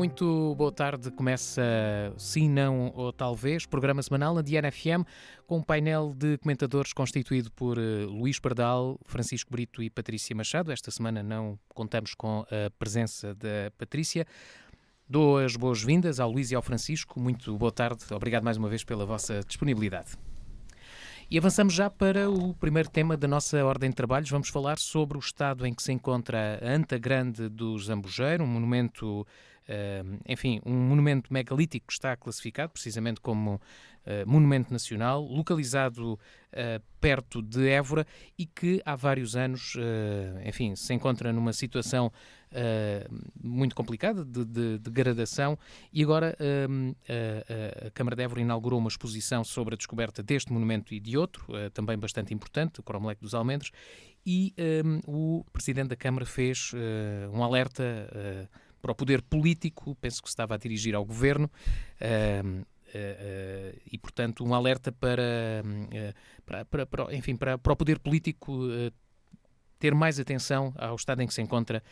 Muito boa tarde. Começa Sim, Não ou Talvez, programa semanal na Diana FM, com um painel de comentadores constituído por Luís Pardal, Francisco Brito e Patrícia Machado. Esta semana não contamos com a presença da Patrícia. Dou as boas-vindas ao Luís e ao Francisco. Muito boa tarde. Obrigado mais uma vez pela vossa disponibilidade. E avançamos já para o primeiro tema da nossa ordem de trabalhos. Vamos falar sobre o estado em que se encontra a Anta Grande do Zambujeiro, um monumento, um monumento megalítico que está classificado precisamente como monumento nacional, localizado perto de Évora e que há vários anos, se encontra numa situação muito complicada de degradação e agora a Câmara de Évora inaugurou uma exposição sobre a descoberta deste monumento e de outro, também bastante importante, o Cromlech dos Almendros, e o Presidente da Câmara fez um alerta para o poder político, penso que se estava a dirigir ao Governo, e, portanto, um alerta para o poder político ter mais atenção ao estado em que se encontra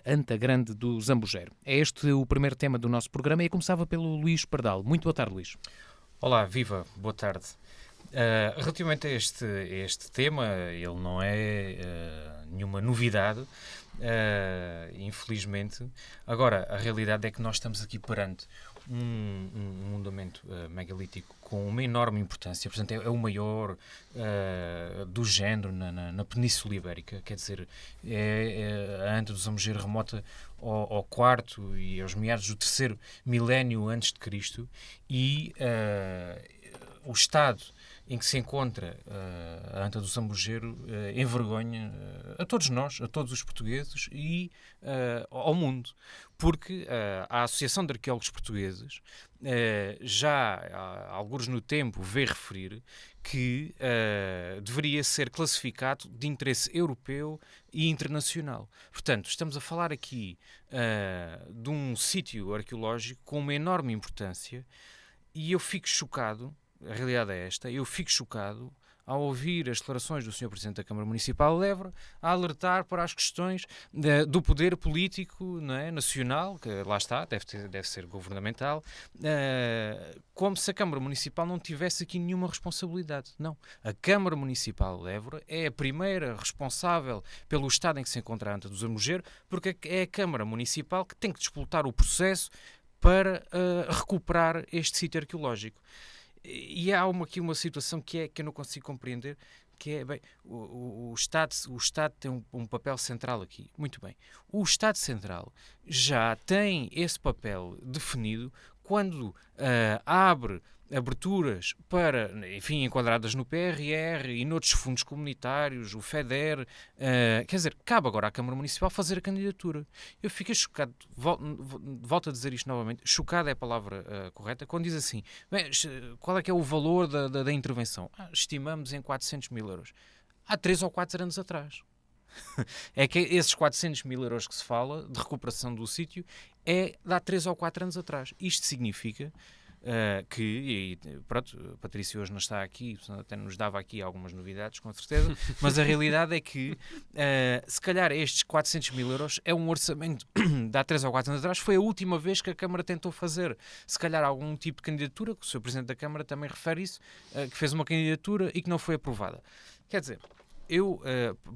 Anta Grande do Zambujeiro. É este o primeiro tema do nosso programa e eu começava pelo Luís Pardal. Muito boa tarde, Luís. Olá, viva, boa tarde. Relativamente a este tema, ele não é nenhuma novidade, infelizmente. Agora, a realidade é que nós estamos aqui perante um monumento megalítico com uma enorme importância, portanto é o maior do género na Península Ibérica, quer dizer, a Anta do Zambujeiro remota ao quarto e aos meados do terceiro milénio antes de Cristo e o estado em que se encontra a Anta do Zambujeiro envergonha a todos nós, a todos os portugueses e ao mundo, porque a Associação de Arqueólogos Portugueses já há alguns no tempo veio referir que deveria ser classificado de interesse europeu e internacional. Portanto, estamos a falar aqui de um sítio arqueológico com uma enorme importância e eu fico chocado. A realidade é esta, eu fico chocado ao ouvir as declarações do Sr. Presidente da Câmara Municipal de Évora a alertar para as questões do poder político, não é, nacional, que lá está, deve ser governamental, como se a Câmara Municipal não tivesse aqui nenhuma responsabilidade. Não. A Câmara Municipal de Évora é a primeira responsável pelo estado em que se encontra a Anta do Zambujeiro, porque é a Câmara Municipal que tem que disputar o processo para recuperar este sítio arqueológico. E há aqui uma situação que eu não consigo compreender, que é, bem, o Estado tem um papel central aqui. Muito bem. O Estado Central já tem esse papel definido quando abre aberturas para, enfim, enquadradas no PRR e noutros fundos comunitários, o FEDER, quer dizer, cabe agora à Câmara Municipal fazer a candidatura. Eu fiquei chocado, volto a dizer isto novamente, chocado é a palavra correta, quando diz assim, bem, qual é que é o valor da intervenção? Estimamos em 400 mil euros. Há 3 ou 4 anos atrás. É que esses 400 mil euros que se fala de recuperação do sítio é de há 3 ou 4 anos atrás. Isto significa pronto, a Patrícia hoje não está aqui, até nos dava aqui algumas novidades, com certeza, mas a realidade é que se calhar estes 400 mil euros é um orçamento de há 3 ou 4 anos atrás, foi a última vez que a Câmara tentou fazer, se calhar algum tipo de candidatura, que o Sr. Presidente da Câmara também refere isso, que fez uma candidatura e que não foi aprovada. Quer dizer, eu,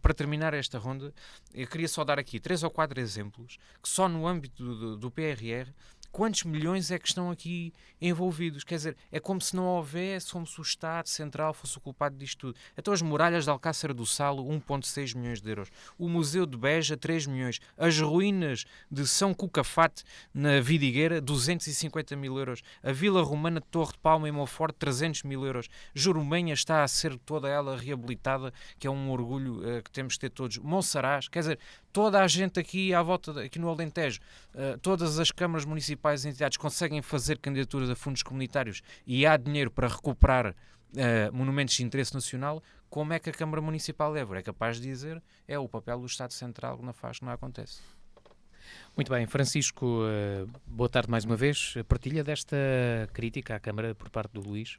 para terminar esta ronda, eu queria só dar aqui 3 ou 4 exemplos que só no âmbito do PRR quantos milhões é que estão aqui envolvidos? Quer dizer, é como se não houvesse, como se o Estado Central fosse o culpado disto tudo. Então as muralhas de Alcácer do Salo, 1,6 milhões de euros. O Museu de Beja, 3 milhões. As ruínas de São Cucafate, na Vidigueira, 250 mil euros. A Vila Romana de Torre de Palma, em Monforte, 300 mil euros. Jurumenha está a ser toda ela reabilitada, que é um orgulho que temos de ter todos. Monsaraz, quer dizer, toda a gente aqui à volta, aqui no Alentejo, todas as câmaras municipais e entidades conseguem fazer candidaturas a fundos comunitários e há dinheiro para recuperar monumentos de interesse nacional, como é que a Câmara Municipal de Évora é capaz de dizer é o papel do Estado Central que não faz, que não acontece? Muito bem, Francisco, boa tarde mais uma vez. Partilha desta crítica à Câmara por parte do Luís?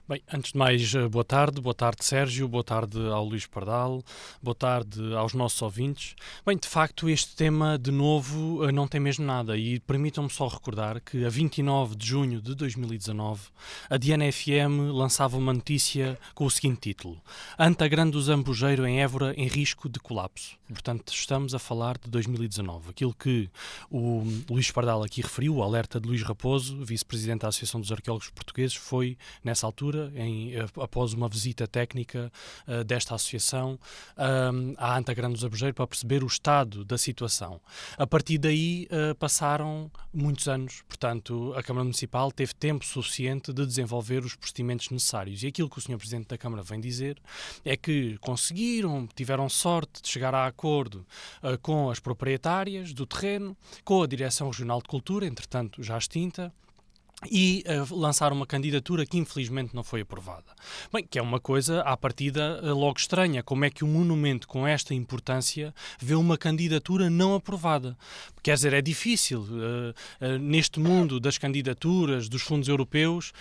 Bem, antes de mais, boa tarde Sérgio, boa tarde ao Luís Pardal, boa tarde aos nossos ouvintes. Bem, de facto este tema de novo não tem mesmo nada e permitam-me só recordar que a 29 de junho de 2019 a Diana FM lançava uma notícia com o seguinte título: Anta Grande do Zambujeiro em Évora em risco de colapso. Portanto, estamos a falar de 2019. Aquilo que o Luís Pardal aqui referiu, o alerta de Luís Raposo, vice-presidente da Associação dos Arqueólogos Portugueses, foi nessa altura, após uma visita técnica desta associação à Anta Grande do Zambujeiro para perceber o estado da situação. A partir daí passaram muitos anos, portanto a Câmara Municipal teve tempo suficiente de desenvolver os procedimentos necessários, e aquilo que o Sr. Presidente da Câmara vem dizer é que tiveram sorte de chegar a acordo com as proprietárias do terreno, com a Direção Regional de Cultura, entretanto já extinta, e lançar uma candidatura que infelizmente não foi aprovada. Bem, que é uma coisa à partida logo estranha. Como é que um monumento com esta importância vê uma candidatura não aprovada? Quer dizer, é difícil neste mundo das candidaturas, dos fundos europeus,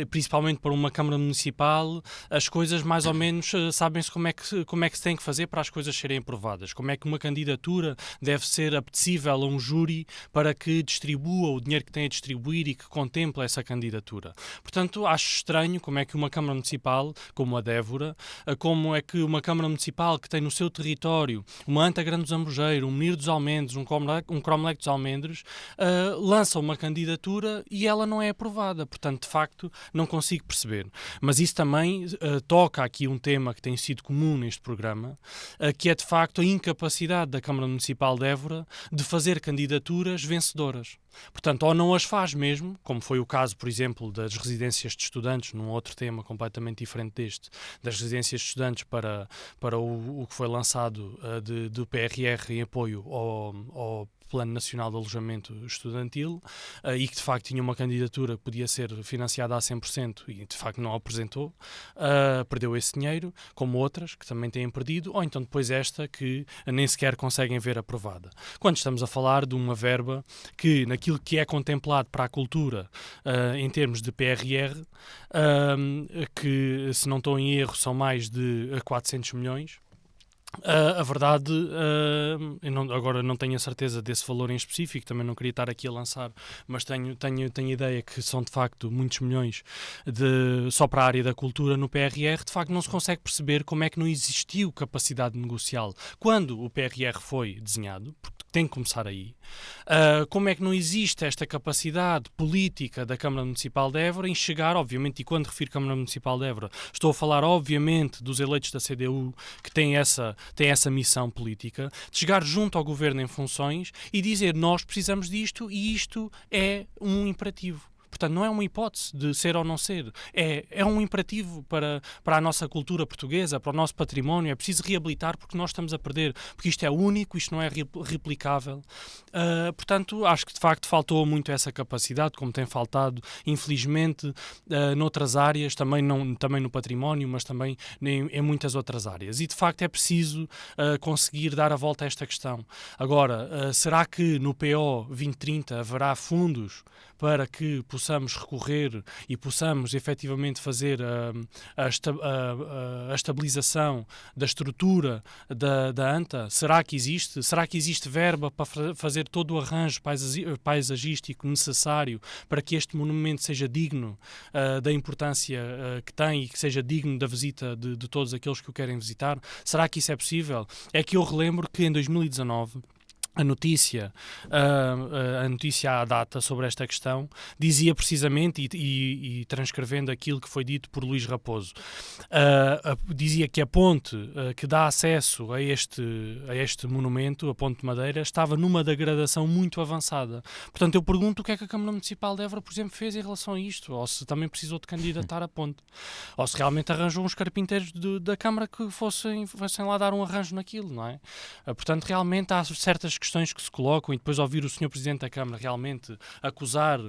principalmente para uma Câmara Municipal, as coisas mais ou menos sabem-se como é que se tem que fazer para as coisas serem aprovadas. Como é que uma candidatura deve ser apetecível a um júri para que distribua o dinheiro que tem a distribuir e que contempla essa candidatura. Portanto, acho estranho como é que uma Câmara Municipal, como a de Évora, como é que uma Câmara Municipal que tem no seu território uma Anta Grande do Zambujeiro, um Menir dos Almendres, um Cromlech dos Almendres, lança uma candidatura e ela não é aprovada. Portanto, de facto, não consigo perceber. Mas isso também toca aqui um tema que tem sido comum neste programa, que é, de facto, a incapacidade da Câmara Municipal de Évora de fazer candidaturas vencedoras. Portanto, ou não as faz mesmo, como foi o caso, por exemplo, das residências de estudantes, num outro tema completamente diferente deste, das residências de estudantes para o que foi lançado do PRR em apoio ao Plano Nacional de Alojamento Estudantil, e que de facto tinha uma candidatura que podia ser financiada a 100% e de facto não a apresentou, perdeu esse dinheiro, como outras que também têm perdido, ou então depois esta que nem sequer conseguem ver aprovada. Quando estamos a falar de uma verba que, naquilo que é contemplado para a cultura em termos de PRR, que, se não estou em erro, são mais de 400 milhões, a verdade, agora não tenho a certeza desse valor em específico, também não queria estar aqui a lançar, mas tenho ideia que são de facto muitos milhões só para a área da cultura no PRR. De facto não se consegue perceber como é que não existiu capacidade negocial quando o PRR foi desenhado, porque tem que começar aí. Como é que não existe esta capacidade política da Câmara Municipal de Évora em chegar, obviamente, e quando refiro Câmara Municipal de Évora, estou a falar obviamente dos eleitos da CDU, que têm essa missão política, de chegar junto ao Governo em funções e dizer: nós precisamos disto e isto é um imperativo. Portanto, não é uma hipótese de ser ou não ser. É um imperativo para a nossa cultura portuguesa, para o nosso património. É preciso reabilitar porque nós estamos a perder. Porque isto é único, isto não é replicável. Portanto, acho que de facto faltou muito essa capacidade, como tem faltado, infelizmente, noutras áreas, também no património, mas também em muitas outras áreas. E de facto é preciso conseguir dar a volta a esta questão. Agora, será que no PO 2030 haverá fundos para que possamos recorrer e possamos efetivamente fazer a estabilização da estrutura da ANTA? Será que existe? Será que existe verba para fazer todo o arranjo paisagístico necessário para que este monumento seja digno da importância que tem e que seja digno da visita de todos aqueles que o querem visitar? Será que isso é possível? É que eu relembro que em 2019 a notícia à data sobre esta questão dizia precisamente, e transcrevendo aquilo que foi dito por Luís Raposo, dizia que a ponte que dá acesso a este monumento, a Ponte de Madeira, estava numa degradação muito avançada. Portanto, eu pergunto o que é que a Câmara Municipal de Évora, por exemplo, fez em relação a isto, ou se também precisou de candidatar a ponte, ou se realmente arranjou uns carpinteiros da Câmara que fossem lá dar um arranjo naquilo, não é? Portanto, realmente há certas questões questões que se colocam e depois ouvir o Sr. Presidente da Câmara realmente acusar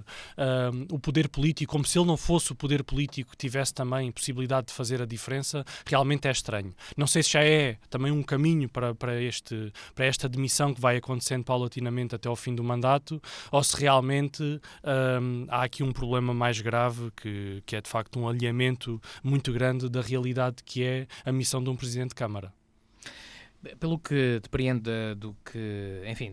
o poder político, como se ele não fosse o poder político que tivesse também possibilidade de fazer a diferença, realmente é estranho. Não sei se já é também um caminho para esta demissão que vai acontecendo paulatinamente até ao fim do mandato, ou se realmente há aqui um problema mais grave que é de facto um alinhamento muito grande da realidade que é a missão de um Presidente de Câmara. Pelo que depreende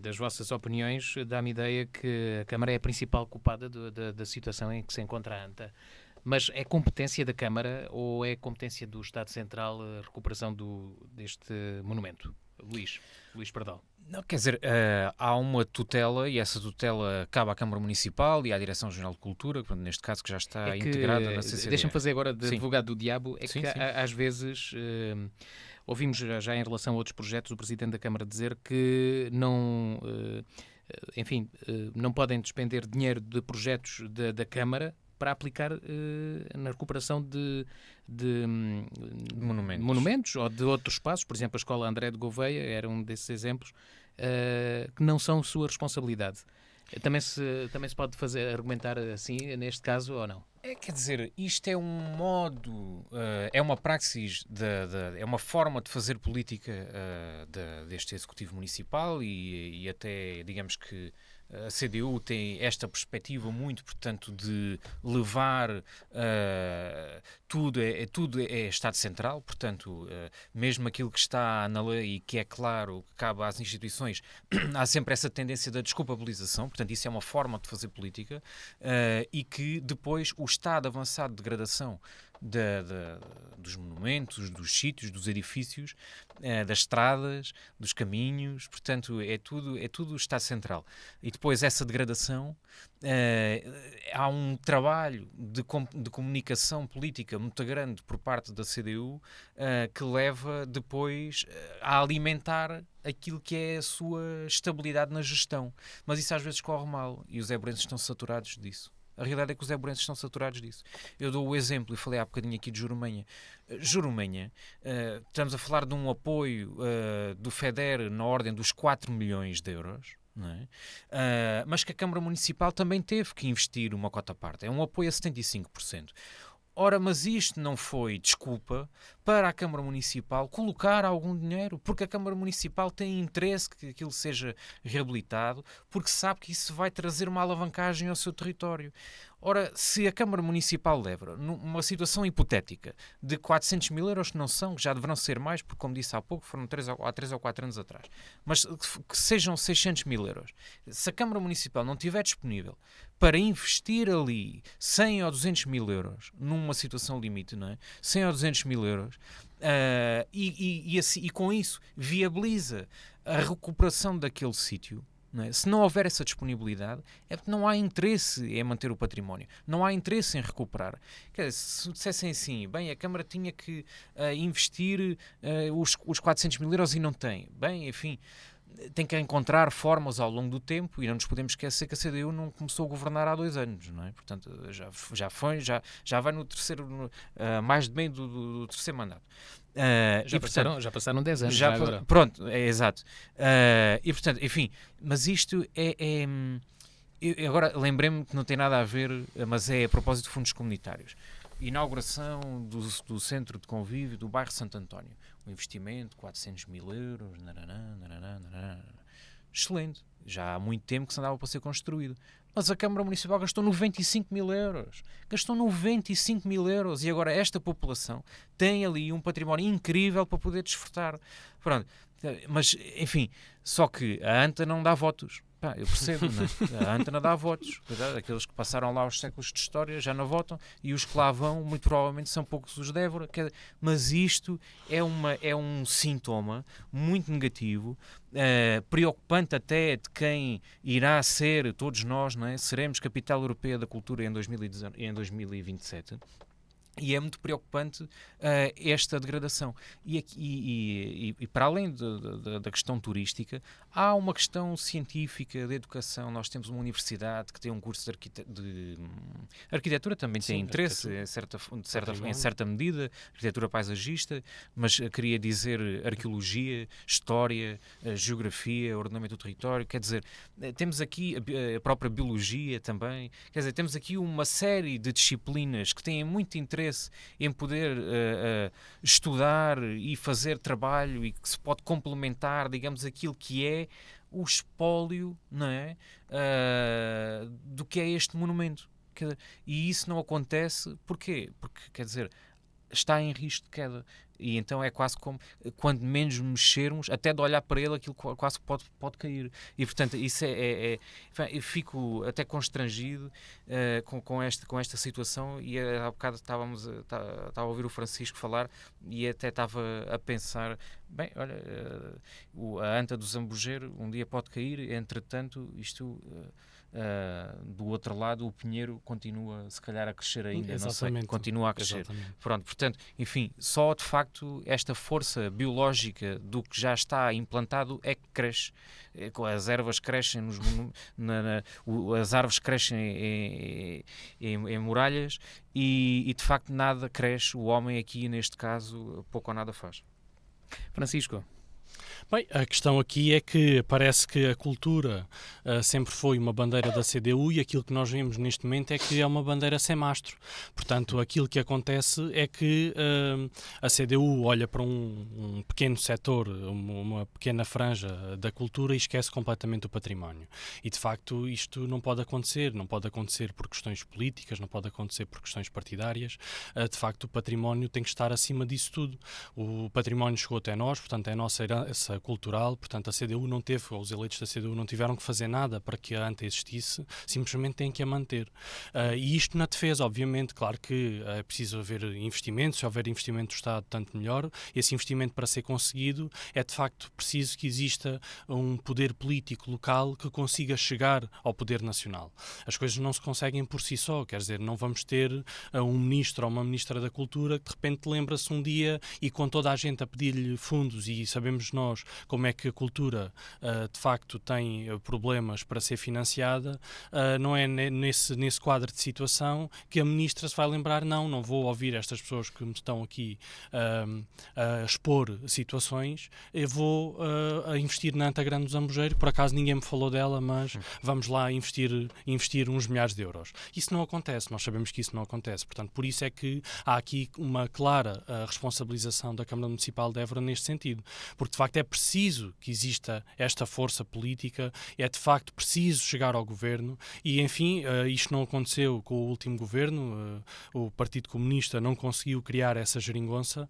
das vossas opiniões, dá-me ideia que a Câmara é a principal culpada da situação em que se encontra a ANTA. Mas é competência da Câmara ou é competência do Estado Central a recuperação deste monumento? Luís Pardal. Não, quer dizer, há uma tutela e essa tutela cabe à Câmara Municipal e à Direção-Geral de Cultura, neste caso que já está integrada na CCDR. Deixa-me fazer agora de advogado do diabo, sim. Às vezes ouvimos já em relação a outros projetos o Presidente da Câmara dizer que não podem despender dinheiro de projetos da Câmara para aplicar na recuperação de monumentos ou de outros espaços, por exemplo a Escola André de Gouveia era um desses exemplos, que não são sua responsabilidade. Também se pode argumentar assim neste caso ou não? Quer dizer, isto é um modo, é uma praxis, é uma forma de fazer política deste Executivo Municipal e até, digamos que a CDU tem esta perspectiva muito, portanto, de levar tudo é Estado Central, portanto, mesmo aquilo que está na lei e que é claro que cabe às instituições, há sempre essa tendência da desculpabilização, portanto, isso é uma forma de fazer política e que depois o estado avançado de degradação dos monumentos, dos sítios, dos edifícios, das estradas, dos caminhos, portanto é tudo o Estado Central. E depois essa degradação, há um trabalho de comunicação política muito grande por parte da CDU que leva depois a alimentar aquilo que é a sua estabilidade na gestão. Mas isso às vezes corre mal e os eburenses estão saturados disso. A realidade é que os eburenses estão saturados disso. Eu dou o exemplo, e falei há bocadinho aqui de Jurumenha. Jurumenha, estamos a falar de um apoio do FEDER na ordem dos 4 milhões de euros, não é? Mas que a Câmara Municipal também teve que investir uma cota parte. É um apoio a 75%. Ora, mas isto não foi desculpa para a Câmara Municipal colocar algum dinheiro, porque a Câmara Municipal tem interesse que aquilo seja reabilitado, porque sabe que isso vai trazer uma alavancagem ao seu território. Ora, se a Câmara Municipal leva numa situação hipotética de 400 mil euros, que não são, que já deverão ser mais, porque como disse há pouco, foram há 3 ou 4 anos atrás, mas que sejam 600 mil euros. Se a Câmara Municipal não estiver disponível para investir ali 100 ou 200 mil euros numa situação limite, não é? 100 ou 200 mil euros, e com isso viabiliza a recuperação daquele sítio, não é? Se não houver essa disponibilidade, é porque não há interesse em manter o património, não há interesse em recuperar. Quer dizer, se dissessem assim, bem, a Câmara tinha que investir os 400 mil euros e não tem, bem, enfim, tem que encontrar formas ao longo do tempo e não nos podemos esquecer que a CDU não começou a governar há 2 anos, não é? Portanto, já vai no terceiro, mais de meio do terceiro mandato. Já passaram 10 anos. Já agora. Pronto, é exato. E portanto, enfim, mas isto agora lembrei-me que não tem nada a ver, mas é a propósito de fundos comunitários. Inauguração do centro de convívio do bairro Santo António. Um investimento de 400 mil euros. Excelente. Já há muito tempo que se andava para ser construído. Mas a Câmara Municipal gastou 95 mil euros. Gastou 95 mil euros. E agora esta população tem ali um património incrível para poder desfrutar. Pronto. Mas, enfim, só que a ANTA não dá votos. Eu percebo, não é? A ANTA não dá votos. Aqueles que passaram lá os séculos de história já não votam e os que lá vão, muito provavelmente, são poucos os de Évora. Mas isto é um sintoma muito negativo, preocupante até de quem irá ser, todos nós, não é? Seremos capital europeia da cultura em 2027. E é muito preocupante esta degradação. E para além da questão turística, há uma questão científica, de educação. Nós temos uma universidade que tem um curso de arquitetura, também tem interesse, em certa medida, arquitetura paisagista, mas queria dizer arqueologia, história, geografia, ordenamento do território. Quer dizer, temos aqui a própria biologia também. Quer dizer, temos aqui uma série de disciplinas que têm muito interesse em poder estudar e fazer trabalho e que se pode complementar, digamos, aquilo que é o espólio, não é? Do que é este monumento. E isso não acontece, porquê? Porque, quer dizer, está em risco de queda. E então é quase como, quando menos mexermos, até de olhar para ele, aquilo quase pode cair. E, portanto, isso eu fico até constrangido com esta situação. E há bocado estava a ouvir o Francisco falar e até estava a pensar, bem, olha, a anta do Zambujeiro um dia pode cair, entretanto, isto... do outro lado o pinheiro continua se calhar a crescer ainda, não sei, continua a crescer. Pronto, portanto, enfim, só de facto esta força biológica do que já está implantado é que cresce. As ervas crescem, as árvores crescem em muralhas e de facto nada cresce, o homem aqui neste caso pouco ou nada faz. Francisco. Bem, a questão aqui é que parece que a cultura sempre foi uma bandeira da CDU e aquilo que nós vemos neste momento é que é uma bandeira sem mastro. Portanto, aquilo que acontece é que a CDU olha para um pequeno setor, uma pequena franja da cultura e esquece completamente o património. E, de facto, isto não pode acontecer. Não pode acontecer por questões políticas, não pode acontecer por questões partidárias. De facto, o património tem que estar acima disso tudo. O património chegou até nós, portanto, é a nossa herança cultural, portanto a CDU não teve, ou os eleitos da CDU não tiveram que fazer nada para que a ANTA existisse, simplesmente têm que a manter. E isto na defesa, obviamente, claro que é preciso haver investimento, se houver investimento do Estado, tanto melhor. Esse investimento para ser conseguido é de facto preciso que exista um poder político local que consiga chegar ao poder nacional. As coisas não se conseguem por si só, quer dizer, não vamos ter um ministro ou uma ministra da Cultura que de repente lembra-se um dia e com toda a gente a pedir-lhe fundos, e sabemos nós como é que a cultura de facto tem problemas para ser financiada, não é nesse quadro de situação que a ministra se vai lembrar, não vou ouvir estas pessoas que me estão aqui a expor situações, eu vou investir na Anta Grande do Zambujeiro, por acaso ninguém me falou dela, mas vamos lá investir uns milhares de euros. Isso não acontece, nós sabemos que isso não acontece, portanto, por isso é que há aqui uma clara responsabilização da Câmara Municipal de Évora neste sentido, porque de facto é preciso que exista esta força política, é de facto preciso chegar ao governo e, enfim, isto não aconteceu com o último governo, o Partido Comunista não conseguiu criar essa geringonça.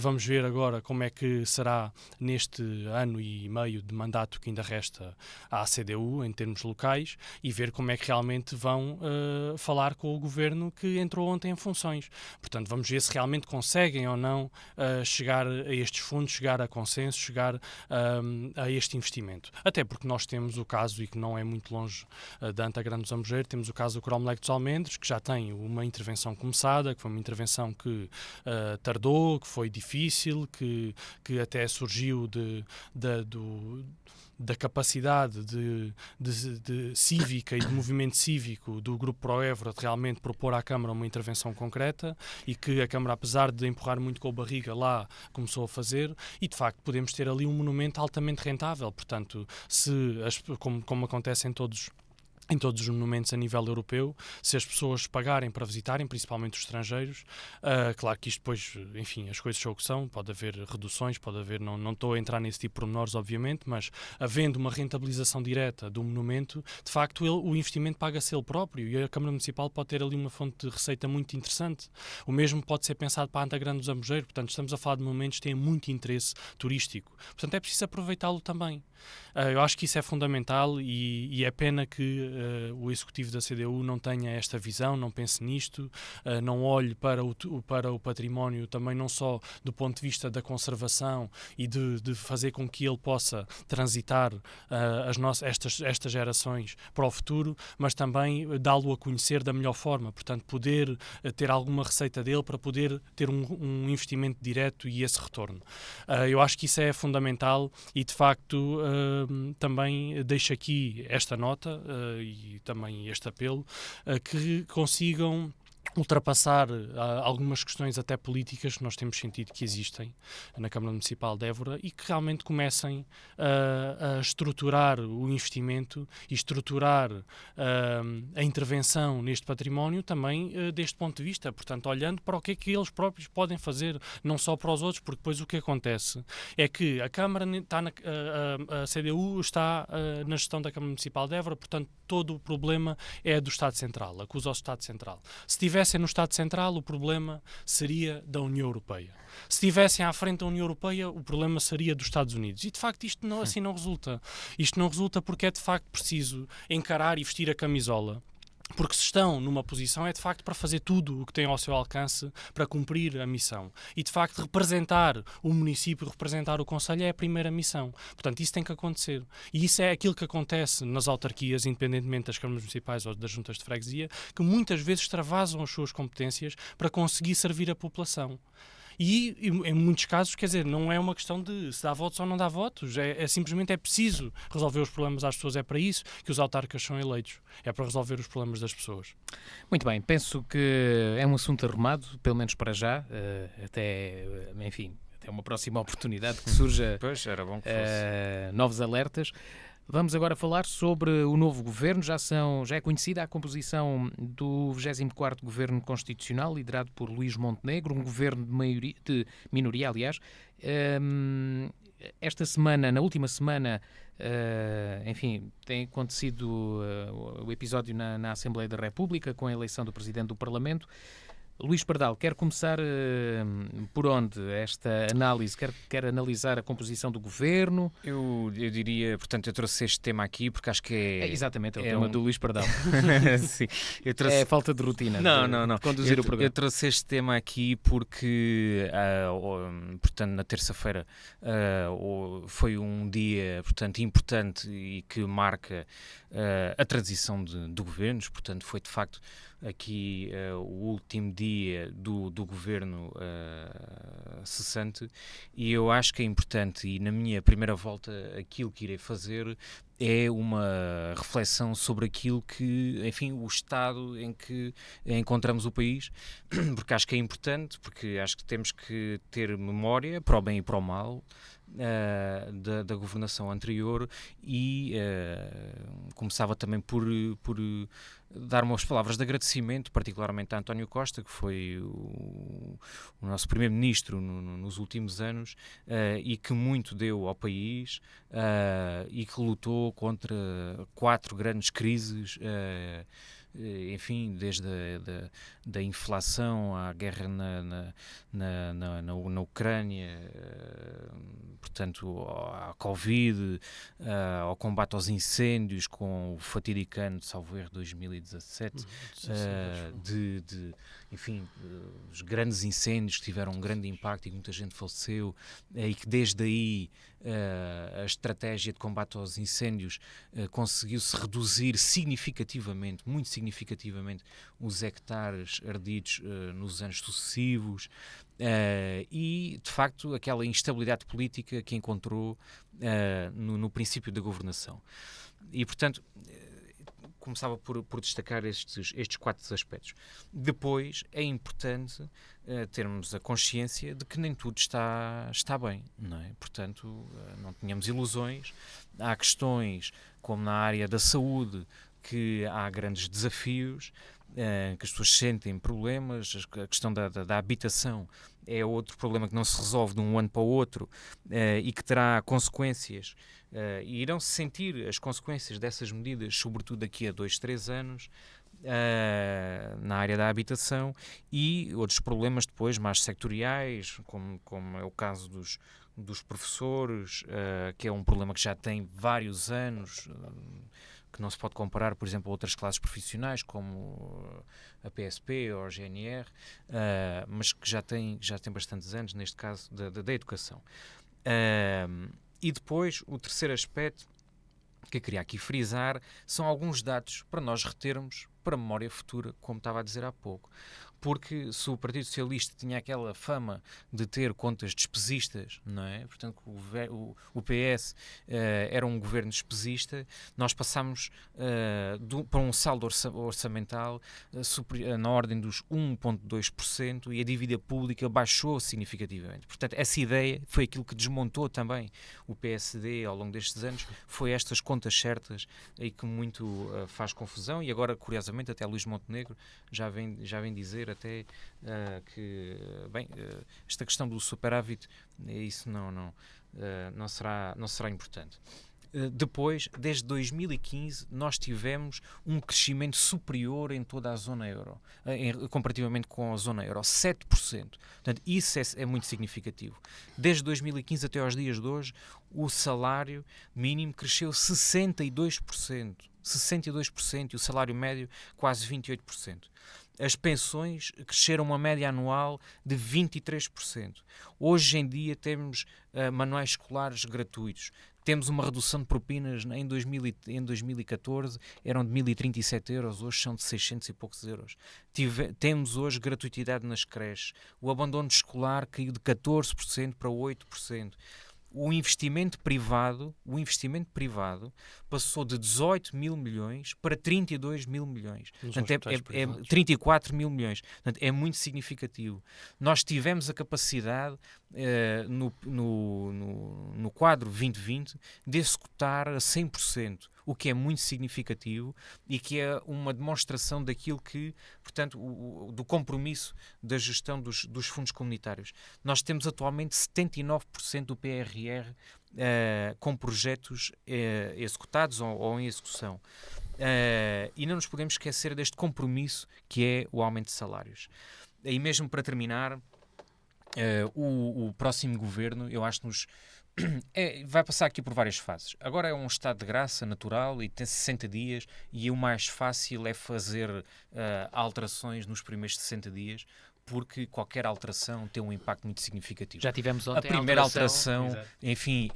Vamos ver agora como é que será neste ano e meio de mandato que ainda resta à CDU em termos locais e ver como é que realmente vão falar com o governo que entrou ontem em funções. Portanto, vamos ver se realmente conseguem ou não chegar a estes fundos, chegar a consenso, chegar a este investimento. Até porque nós temos o caso, e que não é muito longe da Anta Grande do Zambujeiro, temos o caso do Cromlech dos Almendres, que já tem uma intervenção começada, que foi uma intervenção que tardou, que foi difícil, que até surgiu da capacidade de cívica e de movimento cívico do Grupo Pro Évora de realmente propor à Câmara uma intervenção concreta e que a Câmara, apesar de empurrar muito com a barriga lá, começou a fazer e, de facto, podemos ter ali um monumento altamente rentável. Portanto, como acontece em todos os monumentos a nível europeu, se as pessoas pagarem para visitarem, principalmente os estrangeiros, claro que isto depois, enfim, as coisas são o que são, pode haver reduções, pode haver, não estou a entrar nesse tipo de pormenores, obviamente, mas havendo uma rentabilização direta do monumento, de facto o investimento paga-se ele próprio e a Câmara Municipal pode ter ali uma fonte de receita muito interessante. O mesmo pode ser pensado para a Anta Grande do Zambujeiro, portanto estamos a falar de monumentos que têm muito interesse turístico, portanto é preciso aproveitá-lo também. Eu acho que isso é fundamental e é pena que o executivo da CDU não tenha esta visão, não pense nisto, não olhe para o património também não só do ponto de vista da conservação e de fazer com que ele possa transitar estas gerações para o futuro, mas também dá-lo a conhecer da melhor forma, portanto poder ter alguma receita dele para poder ter um investimento direto e esse retorno. Eu acho que isso é fundamental e de facto também deixo aqui esta nota e também este apelo que consigam ultrapassar algumas questões até políticas que nós temos sentido que existem na Câmara Municipal de Évora e que realmente comecem a estruturar o investimento e estruturar a intervenção neste património também deste ponto de vista, portanto olhando para o que é que eles próprios podem fazer, não só para os outros, porque depois o que acontece é que a Câmara está a CDU está na gestão da Câmara Municipal de Évora, portanto todo o problema é do Estado Central, acusa o Estado Central. Se estivessem no Estado Central, o problema seria da União Europeia. Se estivessem à frente da União Europeia, o problema seria dos Estados Unidos. E, de facto, isto não, assim não resulta. Isto não resulta porque é, de facto, preciso encarar e vestir a camisola. Porque se estão numa posição é de facto para fazer tudo o que têm ao seu alcance para cumprir a missão. E de facto representar o município, representar o concelho é a primeira missão. Portanto, isso tem que acontecer. E isso é aquilo que acontece nas autarquias, independentemente das câmaras municipais ou das juntas de freguesia, que muitas vezes extravasam as suas competências para conseguir servir a população. E em muitos casos, quer dizer, não é uma questão de se dá votos ou não dá votos, simplesmente é preciso resolver os problemas às pessoas, é para isso que os autarcas são eleitos, é para resolver os problemas das pessoas. Muito bem, penso que é um assunto arrumado, pelo menos para já, até uma próxima oportunidade que surja. Pois, era bom que fosse. Novos alertas. Vamos agora falar sobre o novo governo. Já é conhecida a composição do 24º Governo Constitucional, liderado por Luís Montenegro, um governo de minoria, aliás. Esta semana, na última semana, tem acontecido o episódio na Assembleia da República, com a eleição do Presidente do Parlamento. Luís Pardal, quer começar por onde esta análise? Quer analisar a composição do governo? Eu diria, portanto, eu trouxe este tema aqui porque acho que exatamente, é o tema do Luís Pardal. Sim, É a falta de rotina de conduzir o programa. Eu trouxe este tema aqui porque, portanto, na terça-feira foi um dia, portanto, importante e que marca a transição de governos, portanto, foi de facto aqui o último dia do governo cessante, e eu acho que é importante, e na minha primeira volta aquilo que irei fazer é uma reflexão sobre aquilo que, enfim, o estado em que encontramos o país, porque acho que é importante, porque acho que temos que ter memória para o bem e para o mal da governação anterior e começava também por dar umas palavras de agradecimento, particularmente a António Costa, que foi o nosso primeiro-ministro nos últimos anos e que muito deu ao país e que lutou contra 4 grandes crises, enfim, desde da inflação à guerra na Ucrânia, portanto, à Covid, ao combate aos incêndios, com o fatídico ano de salvo erro 2017, enfim, os grandes incêndios que tiveram um grande impacto e que muita gente faleceu, e que desde aí a estratégia de combate aos incêndios conseguiu-se reduzir significativamente, muito significativamente, os hectares ardidos nos anos sucessivos, e de facto aquela instabilidade política que encontrou no princípio da governação. E portanto começava por destacar estes 4 aspectos. Depois é importante termos a consciência de que nem tudo está bem, não é? Portanto, não tenhamos ilusões. Há questões, como na área da saúde, que há grandes desafios, que as pessoas sentem problemas. A questão da habitação é outro problema que não se resolve de um ano para o outro e que terá consequências, e irão-se sentir as consequências dessas medidas, sobretudo daqui a 2, 3 anos, na área da habitação, e outros problemas depois mais sectoriais, como é o caso dos professores, que é um problema que já tem vários anos, que não se pode comparar, por exemplo, a outras classes profissionais, como a PSP ou a GNR, mas que já tem bastantes anos, neste caso, da educação. E depois, o terceiro aspecto que eu queria aqui frisar são alguns dados para nós retermos para a memória futura, como estava a dizer há pouco. Porque se o Partido Socialista tinha aquela fama de ter contas despesistas, não é? Portanto, o PS era um governo despesista, nós passámos para um saldo orçamental na ordem dos 1,2% e a dívida pública baixou significativamente. Portanto, essa ideia foi aquilo que desmontou também o PSD ao longo destes anos, foi estas contas certas e que muito faz confusão, e agora, curiosamente, até Luís Montenegro já vem dizer até que, bem, esta questão do superávit, isso não será importante. Depois, desde 2015, nós tivemos um crescimento superior em toda a zona euro, comparativamente com a zona euro, 7%. Portanto, isso é muito significativo. Desde 2015 até aos dias de hoje, o salário mínimo cresceu 62%. 62% e o salário médio quase 28%. As pensões cresceram uma média anual de 23%. Hoje em dia temos manuais escolares gratuitos. Temos uma redução de propinas em 2014, eram de 1.037 euros, hoje são de 600 e poucos euros. Temos hoje gratuitidade nas creches. O abandono escolar caiu de 14% para 8%. O investimento privado passou de 18 mil milhões para 32 mil milhões. Portanto, é 34 mil milhões. Portanto, é muito significativo. Nós tivemos a capacidade, no quadro 2020, de executar a 100%, o que é muito significativo e que é uma demonstração daquilo que, portanto, do compromisso da gestão dos fundos comunitários. Nós temos atualmente 79% do PRR com projetos executados ou em execução. E não nos podemos esquecer deste compromisso que é o aumento de salários. E mesmo para terminar, o próximo governo, eu acho que vai passar aqui por várias fases. Agora é um estado de graça natural e tem 60 dias, e o mais fácil é fazer alterações nos primeiros 60 dias, porque qualquer alteração tem um impacto muito significativo. Já tivemos ontem a primeira alteração enfim,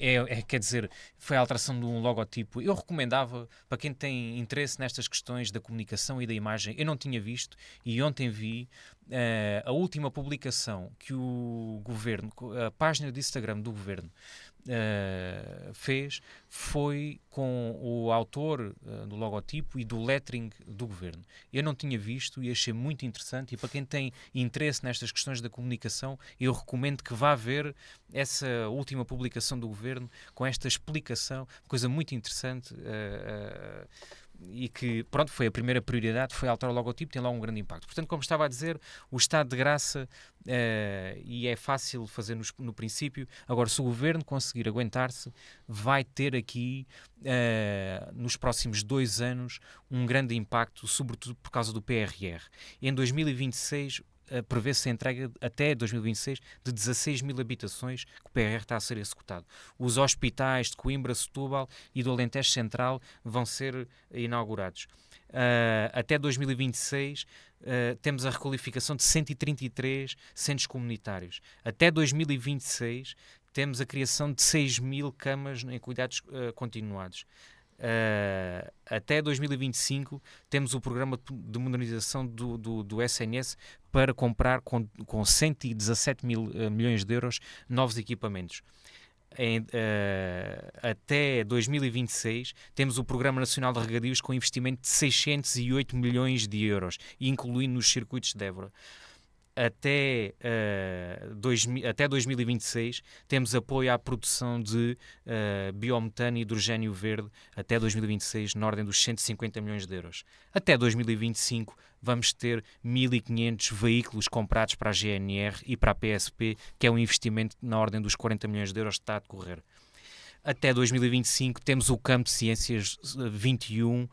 quer dizer, foi a alteração de um logotipo. Eu recomendava, para quem tem interesse nestas questões da comunicação e da imagem, eu não tinha visto, e ontem vi a última publicação que o governo, a página de Instagram do governo, fez, foi com o autor do logotipo e do lettering do governo. Eu não tinha visto e achei muito interessante, e para quem tem interesse nestas questões da comunicação, eu recomendo que vá ver essa última publicação do governo com esta explicação, coisa muito interessante, e que, pronto, foi a primeira prioridade, foi alterar o logotipo, tem lá um grande impacto. Portanto, como estava a dizer, o estado de graça, e é fácil fazer no princípio. Agora, se o governo conseguir aguentar-se, vai ter aqui, nos próximos 2 anos, um grande impacto, sobretudo por causa do PRR. Em 2026, prevê-se a entrega até 2026 de 16 mil habitações que o PRR está a ser executado. Os hospitais de Coimbra, Setúbal e do Alentejo Central vão ser inaugurados. Até 2026 temos a requalificação de 133 centros comunitários. Até 2026 temos a criação de 6 mil camas em cuidados continuados. Até 2025 temos o programa de modernização do SNS para comprar com 117 mil milhões de euros novos equipamentos. Até 2026 temos o Programa Nacional de Regadios com investimento de 608 milhões de euros, incluindo nos circuitos de Évora. Até 2026 temos apoio à produção de biometano e hidrogénio verde até 2026 na ordem dos 150 milhões de euros. Até 2025 vamos ter 1.500 veículos comprados para a GNR e para a PSP, que é um investimento na ordem dos 40 milhões de euros que está a decorrer. Até 2025 temos o Campo de Ciências 21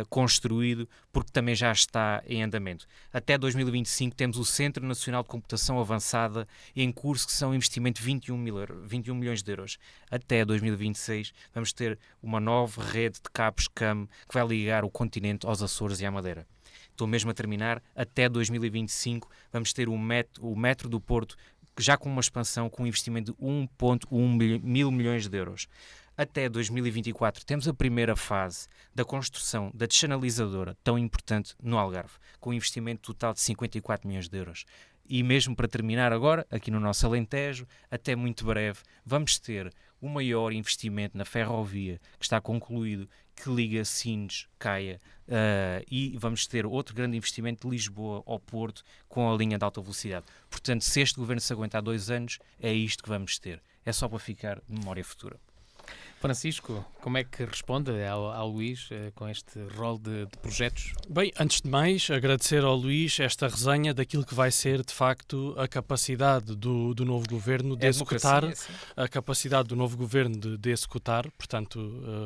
construído, porque também já está em andamento. Até 2025 temos o Centro Nacional de Computação Avançada em curso, que são um investimento de 21 milhões de euros. Até 2026 vamos ter uma nova rede de cabos CAM que vai ligar o continente aos Açores e à Madeira. Estou mesmo a terminar. Até 2025 vamos ter o metro do Porto, já com uma expansão, com um investimento de 1,1 mil milhões de euros. Até 2024 temos a primeira fase da construção da descanalizadora, tão importante no Algarve, com um investimento total de 54 milhões de euros. E mesmo para terminar agora, aqui no nosso Alentejo, até muito breve, vamos ter o maior investimento na ferrovia, que está concluído, que liga Sines, Caia, e vamos ter outro grande investimento de Lisboa ao Porto com a linha de alta velocidade. Portanto, se este governo se aguentar 2 anos, é isto que vamos ter. É só para ficar de memória futura. Francisco, como é que responde ao Luís com este rol de projetos? Bem, antes de mais, agradecer ao Luís esta resenha daquilo que vai ser, de facto, a capacidade do novo governo de executar, a capacidade do novo governo de executar, portanto,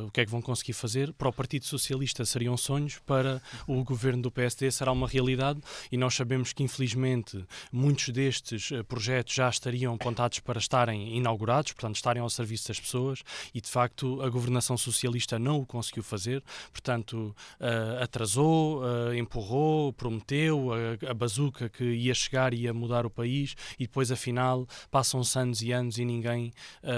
o que é que vão conseguir fazer. Para o Partido Socialista seriam sonhos, para o governo do PSD será uma realidade, e nós sabemos que, infelizmente, muitos destes projetos já estariam apontados para estarem inaugurados, portanto, estarem ao serviço das pessoas, e de facto a governação socialista não o conseguiu fazer, portanto atrasou, empurrou, prometeu a bazuca que ia chegar e ia mudar o país, e depois afinal passam-se anos e anos e ninguém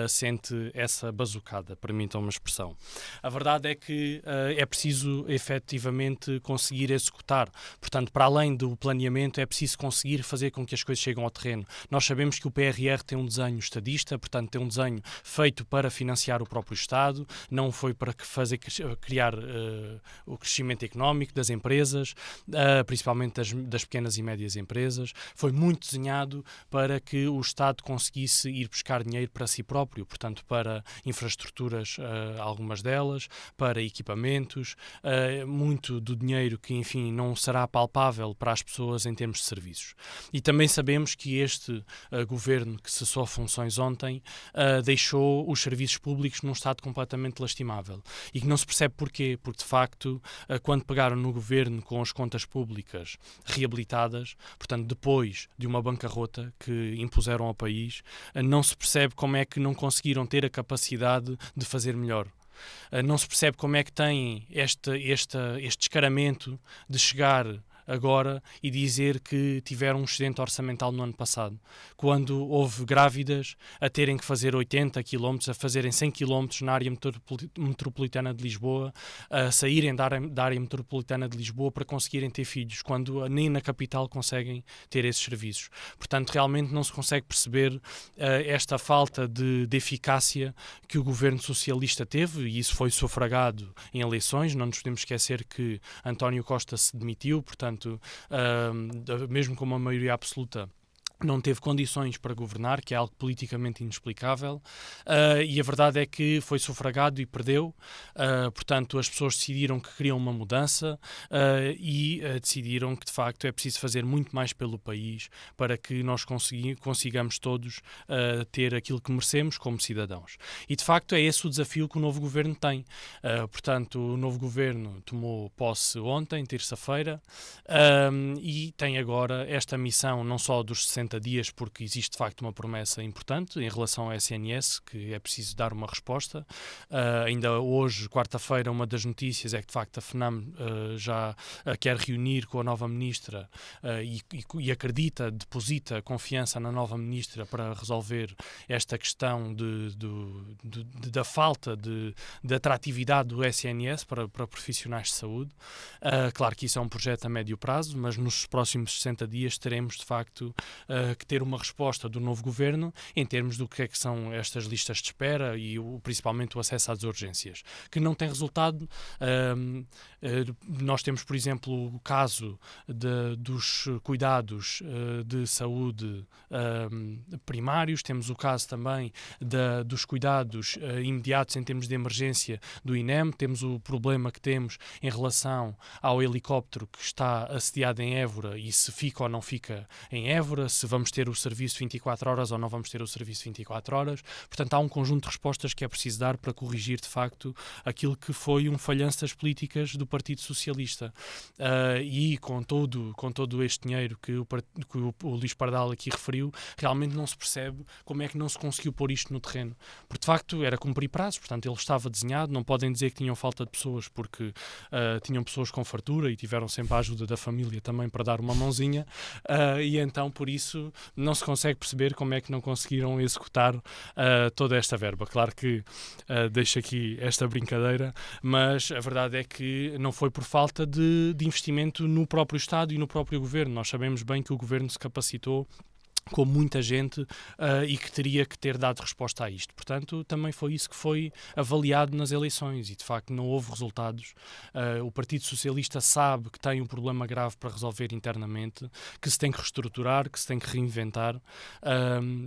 sente essa bazucada, permitam-me a expressão. A verdade é que é preciso efetivamente conseguir executar, portanto, para além do planeamento, é preciso conseguir fazer com que as coisas cheguem ao terreno. Nós sabemos que o PRR tem um desenho estadista, portanto tem um desenho feito para financiar o próprio Estado, não foi para criar o crescimento económico das empresas, principalmente das pequenas e médias empresas. Foi muito desenhado para que o Estado conseguisse ir buscar dinheiro para si próprio, portanto, para infraestruturas, algumas delas, para equipamentos, muito do dinheiro que, enfim, não será palpável para as pessoas em termos de serviços. E também sabemos que este governo, que cessou funções ontem, deixou os serviços públicos num estado completamente lastimável, e que não se percebe porquê, porque de facto quando pegaram no governo com as contas públicas reabilitadas, portanto depois de uma bancarrota que impuseram ao país, não se percebe como é que não conseguiram ter a capacidade de fazer melhor. Não se percebe como é que têm este descaramento de chegar agora e dizer que tiveram um excedente orçamental no ano passado, quando houve grávidas a terem que fazer 80 km, a fazerem 100 km na área metropolitana de Lisboa, a saírem da área metropolitana de Lisboa para conseguirem ter filhos, quando nem na capital conseguem ter esses serviços. Portanto, realmente não se consegue perceber esta falta de eficácia que o governo socialista teve, e isso foi sufragado em eleições. Não nos podemos esquecer que António Costa se demitiu, portanto, mesmo com uma maioria absoluta, não teve condições para governar, que é algo politicamente inexplicável, e a verdade é que foi sufragado e perdeu. Portanto, as pessoas decidiram que queriam uma mudança e decidiram que, de facto, é preciso fazer muito mais pelo país para que nós consigamos todos ter aquilo que merecemos como cidadãos. E, de facto, é esse o desafio que o novo governo tem. Portanto, o novo governo tomou posse ontem, terça-feira, e tem agora esta missão não só dos 60 dias, porque existe de facto uma promessa importante em relação ao SNS, que é preciso dar uma resposta. Ainda hoje, quarta-feira, uma das notícias é que de facto a FNAM já quer reunir com a nova ministra e acredita, deposita confiança na nova ministra para resolver esta questão da falta de atratividade do SNS para profissionais de saúde. Claro que isso é um projeto a médio prazo, mas nos próximos 60 dias teremos de facto que ter uma resposta do novo governo em termos do que é que são estas listas de espera e principalmente o acesso às urgências, que não tem resultado. Nós temos, por exemplo, o caso dos cuidados de saúde primários, temos o caso também dos cuidados imediatos em termos de emergência do INEM, temos o problema que temos em relação ao helicóptero que está assediado em Évora e se fica ou não fica em Évora, se vamos ter o serviço 24 horas ou não vamos ter o serviço 24 horas. Portanto, há um conjunto de respostas que é preciso dar para corrigir, de facto, aquilo que foi um falhanço das políticas do Partido Socialista. E com todo este dinheiro que o Luís Pardal aqui referiu, realmente não se percebe como é que não se conseguiu pôr isto no terreno. Porque, de facto, era cumprir prazos, portanto, ele estava desenhado, não podem dizer que tinham falta de pessoas, porque tinham pessoas com fartura e tiveram sempre a ajuda da família também para dar uma mãozinha, e então, por isso, não se consegue perceber como é que não conseguiram executar toda esta verba. Claro que deixo aqui esta brincadeira, mas a verdade é que não foi por falta de investimento no próprio Estado e no próprio Governo. Nós sabemos bem que o Governo se capacitou com muita gente e que teria que ter dado resposta a isto. Portanto, também foi isso que foi avaliado nas eleições e, de facto, não houve resultados. O Partido Socialista sabe que tem um problema grave para resolver internamente, que se tem que reestruturar, que se tem que reinventar.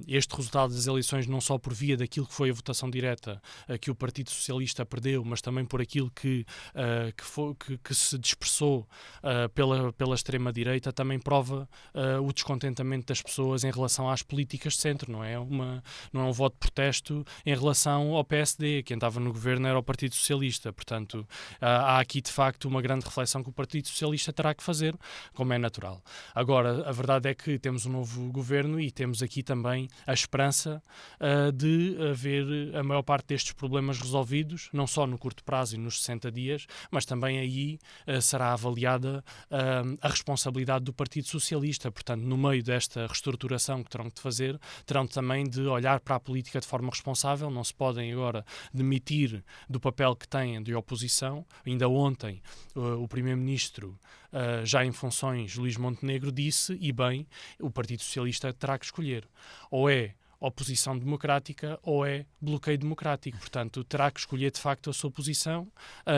Este resultado das eleições, não só por via daquilo que foi a votação direta que o Partido Socialista perdeu, mas também por aquilo que se dispersou pela extrema-direita, também prova o descontentamento das pessoas em relação às políticas de centro, não é um voto de protesto em relação ao PSD. Quem estava no governo era o Partido Socialista. Portanto, há aqui de facto uma grande reflexão que o Partido Socialista terá que fazer, como é natural. Agora, a verdade é que temos um novo governo e temos aqui também a esperança de haver a maior parte destes problemas resolvidos, não só no curto prazo e nos 60 dias, mas também aí será avaliada a responsabilidade do Partido Socialista. Portanto, no meio desta reestruturação que terão de fazer, terão também de olhar para a política de forma responsável, não se podem agora demitir do papel que têm de oposição. Ainda ontem o Primeiro-Ministro, já em funções, Luís Montenegro, disse, e bem, o Partido Socialista terá que escolher. Ou é oposição democrática ou é bloqueio democrático. Portanto, terá que escolher de facto a sua posição.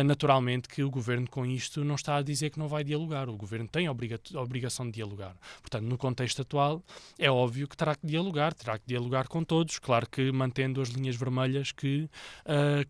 Naturalmente que o Governo com isto não está a dizer que não vai dialogar. O Governo tem a obrigação de dialogar. Portanto, no contexto atual, é óbvio que terá que dialogar com todos, claro que mantendo as linhas vermelhas que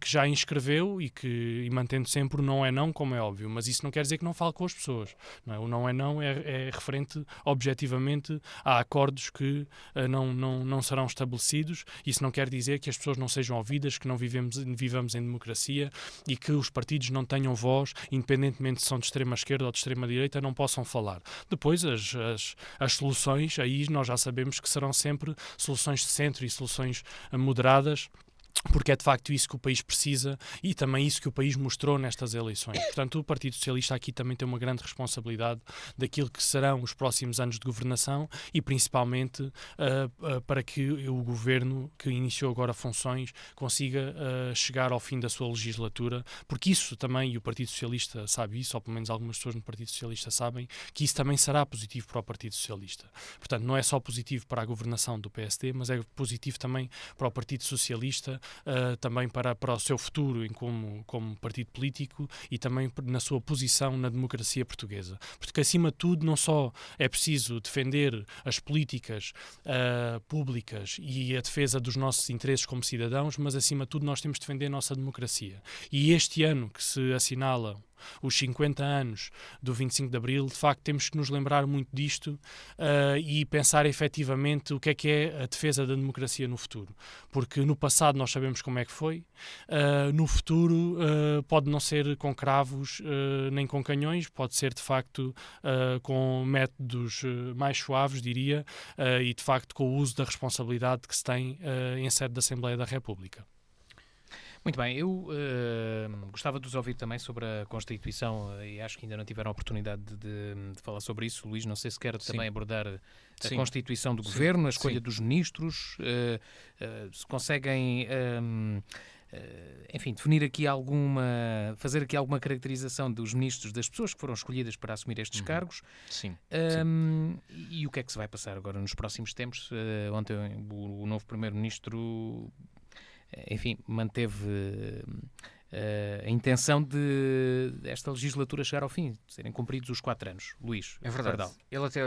já inscreveu e mantendo sempre o não é não, como é óbvio. Mas isso não quer dizer que não fale com as pessoas. Não é? O não é não é referente objetivamente a acordos que não serão estabelecidos. Isso não quer dizer que as pessoas não sejam ouvidas, que não vivamos em democracia e que os partidos não tenham voz, independentemente se são de extrema-esquerda ou de extrema-direita, não possam falar. Depois, as soluções, aí nós já sabemos que serão sempre soluções de centro e soluções moderadas, porque é de facto isso que o país precisa e também isso que o país mostrou nestas eleições. Portanto, o Partido Socialista aqui também tem uma grande responsabilidade daquilo que serão os próximos anos de governação e principalmente para que o governo que iniciou agora funções consiga chegar ao fim da sua legislatura, porque isso também, e o Partido Socialista sabe isso, ou pelo menos algumas pessoas no Partido Socialista sabem, que isso também será positivo para o Partido Socialista. Portanto, não é só positivo para a governação do PSD, mas é positivo também para o Partido Socialista, também para o seu futuro como partido político e também na sua posição na democracia portuguesa. Porque, acima de tudo, não só é preciso defender as políticas públicas e a defesa dos nossos interesses como cidadãos, mas, acima de tudo, nós temos de defender a nossa democracia. E este ano que se assinala os 50 anos do 25 de Abril, de facto temos que nos lembrar muito disto e pensar efetivamente o que é a defesa da democracia no futuro. Porque no passado nós sabemos como é que foi, no futuro pode não ser com cravos nem com canhões, pode ser de facto com métodos mais suaves, diria, e de facto com o uso da responsabilidade que se tem em sede da Assembleia da República. Muito bem, eu gostava de vos ouvir também sobre a Constituição e acho que ainda não tiveram a oportunidade de falar sobre isso. Luís, não sei se quer também abordar a Constituição do Governo, a escolha dos ministros, se conseguem... enfim, definir aqui fazer aqui alguma caracterização dos ministros, das pessoas que foram escolhidas para assumir estes cargos. Sim. E o que é que se vai passar agora nos próximos tempos? Ontem o novo primeiro-ministro, enfim, manteve a intenção de esta legislatura chegar ao fim, de serem cumpridos os 4 anos. Luís, é verdade. Pardal. Ele até...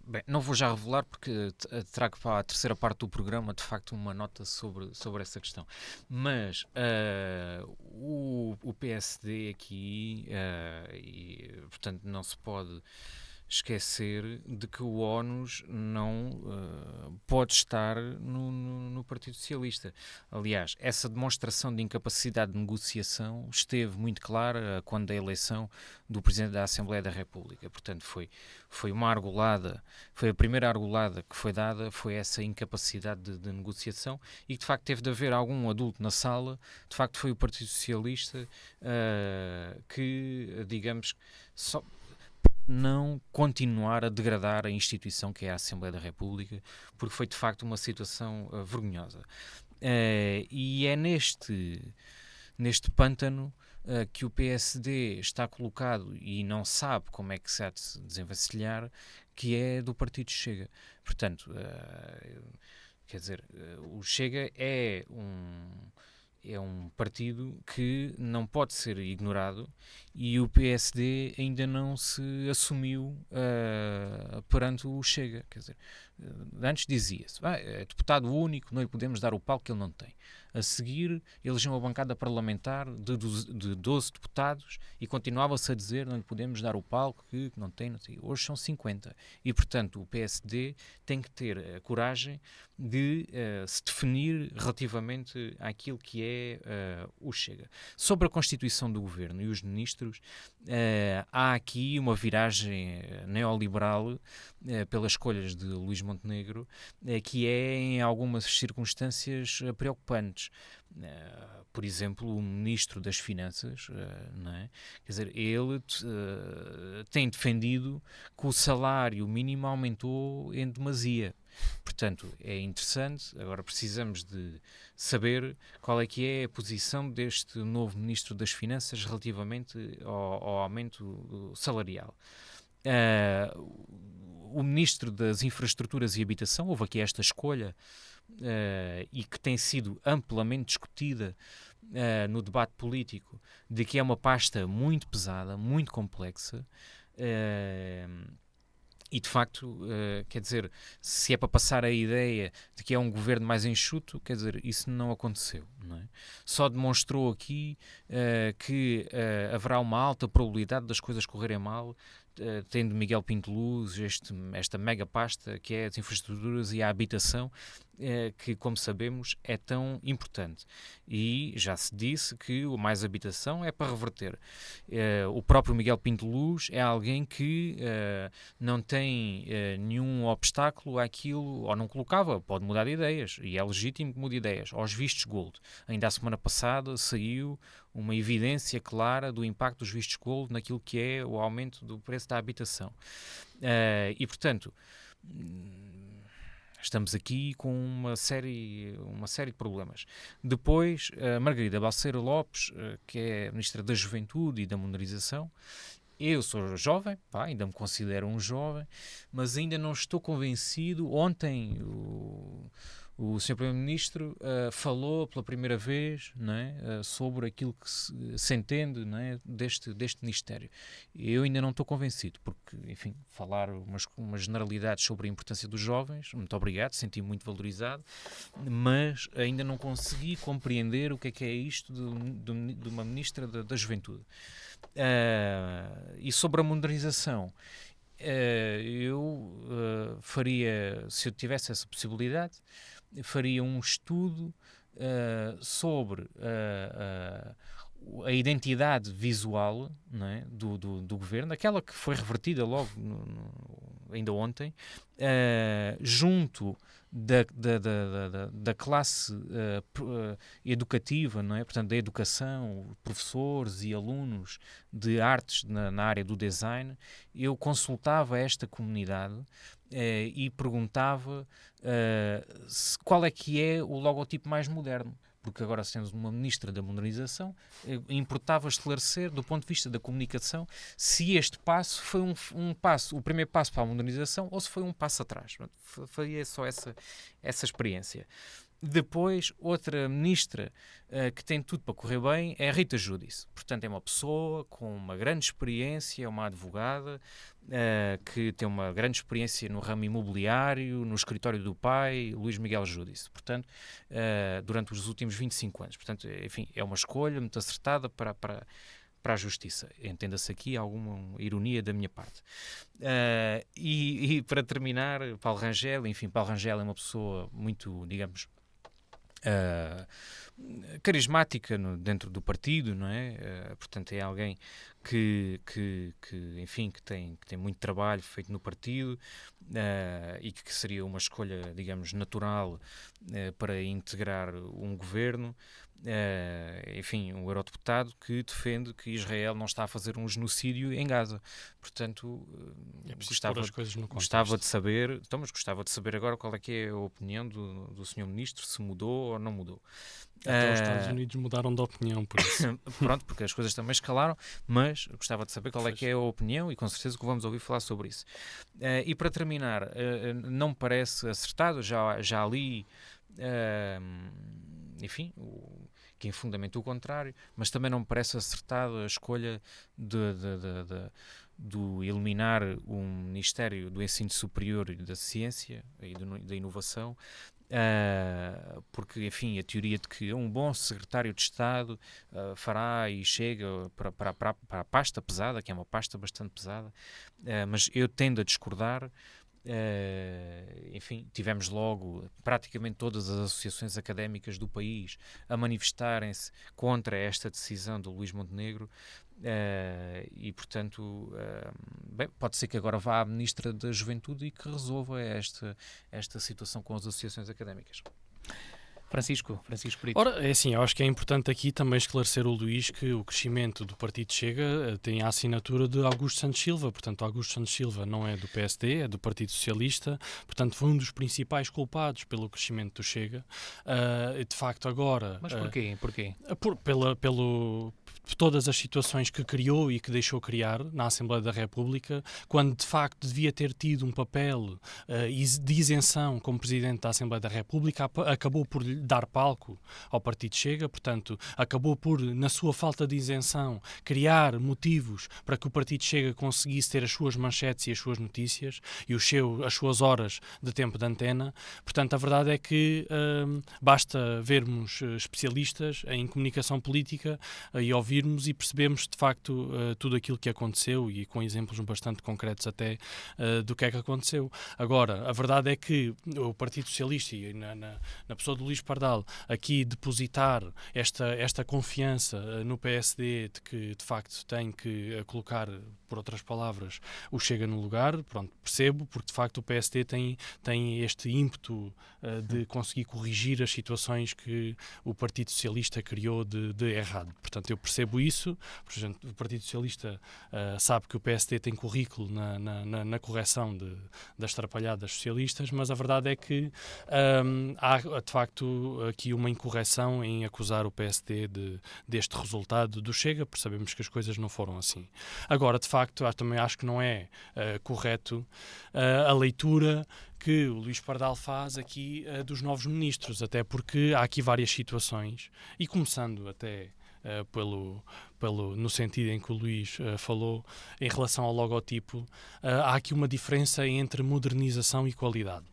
Bem, não vou já revelar porque trago para a terceira parte do programa, de facto, uma nota sobre essa questão. Mas o PSD aqui, e, portanto, não se pode esquecer de que o ónus não pode estar no Partido Socialista. Aliás, essa demonstração de incapacidade de negociação esteve muito clara quando a eleição do Presidente da Assembleia da República. Portanto, foi uma argolada, foi a primeira argolada que foi dada, foi essa incapacidade de negociação, e que de facto teve de haver algum adulto na sala. De facto foi o Partido Socialista que, digamos, só não continuar a degradar a instituição que é a Assembleia da República, porque foi de facto uma situação vergonhosa. E é neste pântano que o PSD está colocado e não sabe como é que se há de se desenvencilhar, que é do Partido Chega. Portanto, quer dizer, o Chega é um partido que não pode ser ignorado, e o PSD ainda não se assumiu perante o Chega. Quer dizer, antes dizia-se, é deputado único, não lhe podemos dar o palco que ele não tem. A seguir, elegeu uma bancada parlamentar de 12 deputados e continuava-se a dizer não lhe podemos dar o palco que não tem, não tem. Hoje são 50. E, portanto, o PSD tem que ter a coragem de se definir relativamente àquilo que é o Chega. Sobre a constituição do governo e os ministros, há aqui uma viragem neoliberal pelas escolhas de Luís Montenegro, que é, em algumas circunstâncias, preocupante. Por exemplo, o Ministro das Finanças, não é? Quer dizer, ele tem defendido que o salário mínimo aumentou em demasia. Portanto, é interessante. Agora precisamos de saber qual é que é a posição deste novo Ministro das Finanças relativamente ao aumento salarial. O Ministro das Infraestruturas e Habitação, houve aqui esta escolha e que tem sido amplamente discutida no debate político, de que é uma pasta muito pesada, muito complexa, e de facto, quer dizer, se é para passar a ideia de que é um governo mais enxuto, quer dizer, isso não aconteceu, não é? Só demonstrou aqui que haverá uma alta probabilidade das coisas correrem mal, tendo Miguel Pinto Luz esta mega pasta que é as infraestruturas e a habitação, que, como sabemos, é tão importante. E já se disse que o Mais Habitação é para reverter. O próprio Miguel Pinto Luz é alguém que não tem nenhum obstáculo àquilo, ou não colocava, pode mudar de ideias, e é legítimo que mude de ideias, aos vistos gold. Ainda a semana passada saiu uma evidência clara do impacto dos vistos gold naquilo que é o aumento do preço da habitação. E, portanto, estamos aqui com uma série de problemas. Depois, Margarida Balseiro Lopes, que é Ministra da Juventude e da Modernização. Eu sou jovem, ainda me considero um jovem, mas ainda não estou convencido. Ontem o Sr. Primeiro-Ministro falou pela primeira vez, não é, sobre aquilo que se entende, não é, deste Ministério. Eu ainda não estou convencido, porque, enfim, falar umas generalidades sobre a importância dos jovens, muito obrigado, senti-me muito valorizado, mas ainda não consegui compreender o que é isto de uma Ministra da Juventude. E sobre a modernização, eu faria, se eu tivesse essa possibilidade, faria um estudo sobre a identidade visual, não é, do governo, aquela que foi revertida logo ainda ontem, junto da classe educativa, não é? Portanto, da educação, professores e alunos de artes na área do design. Eu consultava esta comunidade e perguntava qual é que é o logotipo mais moderno, porque agora temos uma Ministra da Modernização. Importava esclarecer, do ponto de vista da comunicação, se este passo foi o primeiro passo para a modernização ou se foi um passo atrás. Faria só essa experiência. Depois, outra ministra que tem tudo para correr bem é a Rita Giudice. Portanto, é uma pessoa com uma grande experiência, é uma advogada que tem uma grande experiência no ramo imobiliário, no escritório do pai, Luís Miguel Giudice. Portanto, durante os últimos 25 anos. Portanto, enfim, é uma escolha muito acertada para para a justiça. Entenda-se aqui alguma ironia da minha parte. E para terminar, Paulo Rangel é uma pessoa muito, digamos, carismática dentro do partido, não é? Portanto, é alguém que tem muito trabalho feito no partido, e que seria uma escolha, digamos, natural para integrar um governo. Um eurodeputado que defende que Israel não está a fazer um genocídio em Gaza. Portanto, gostava de saber, gostava de saber agora qual é que é a opinião do Sr. Ministro, se mudou ou não mudou. Até os Estados Unidos mudaram de opinião, por isso. Pronto, porque as coisas também escalaram, mas gostava de saber qual é que é a opinião e com certeza que vamos ouvir falar sobre isso. E para terminar, não me parece acertado, já li, quem fundamenta o contrário, mas também não me parece acertado a escolha de eliminar o Ministério do Ensino Superior e da Ciência e da Inovação, porque, enfim, a teoria de que um bom secretário de Estado fará e chega para a pasta pesada, que é uma pasta bastante pesada, mas eu tendo a discordar. Tivemos logo praticamente todas as associações académicas do país a manifestarem-se contra esta decisão do Luís Montenegro, e portanto pode ser que agora vá à Ministra da Juventude e que resolva esta situação com as associações académicas. Francisco Brito. Ora, é assim, eu acho que é importante aqui também esclarecer o Luís que o crescimento do Partido Chega tem a assinatura de Augusto Santos Silva, portanto Augusto Santos Silva não é do PSD, é do Partido Socialista, portanto foi um dos principais culpados pelo crescimento do Chega. De facto agora... Mas porquê? Por todas as situações que criou e que deixou criar na Assembleia da República, quando de facto devia ter tido um papel de isenção como Presidente da Assembleia da República, acabou por dar palco ao Partido Chega, portanto, acabou por, na sua falta de isenção, criar motivos para que o Partido Chega conseguisse ter as suas manchetes e as suas notícias e as suas horas de tempo de antena. Portanto, a verdade é que basta vermos especialistas em comunicação política e ouvirmos e percebemos, de facto, tudo aquilo que aconteceu e com exemplos bastante concretos até do que é que aconteceu. Agora, a verdade é que o Partido Socialista e na pessoa do Luís Pardal aqui depositar esta confiança no PSD de que de facto tem que colocar, por outras palavras, o Chega no lugar, pronto, percebo, porque de facto o PSD tem este ímpeto de conseguir corrigir as situações que o Partido Socialista criou de errado. Portanto, eu percebo isso, por exemplo, o Partido Socialista sabe que o PSD tem currículo na correção das trapalhadas socialistas, mas a verdade é que há de facto aqui uma incorreção em acusar o PSD deste resultado do Chega, porque sabemos que as coisas não foram assim. Agora, de facto, também acho que não é correto a leitura que o Luís Pardal faz aqui dos novos ministros, até porque há aqui várias situações, e começando até no sentido em que o Luís falou, em relação ao logotipo, há aqui uma diferença entre modernização e qualidade.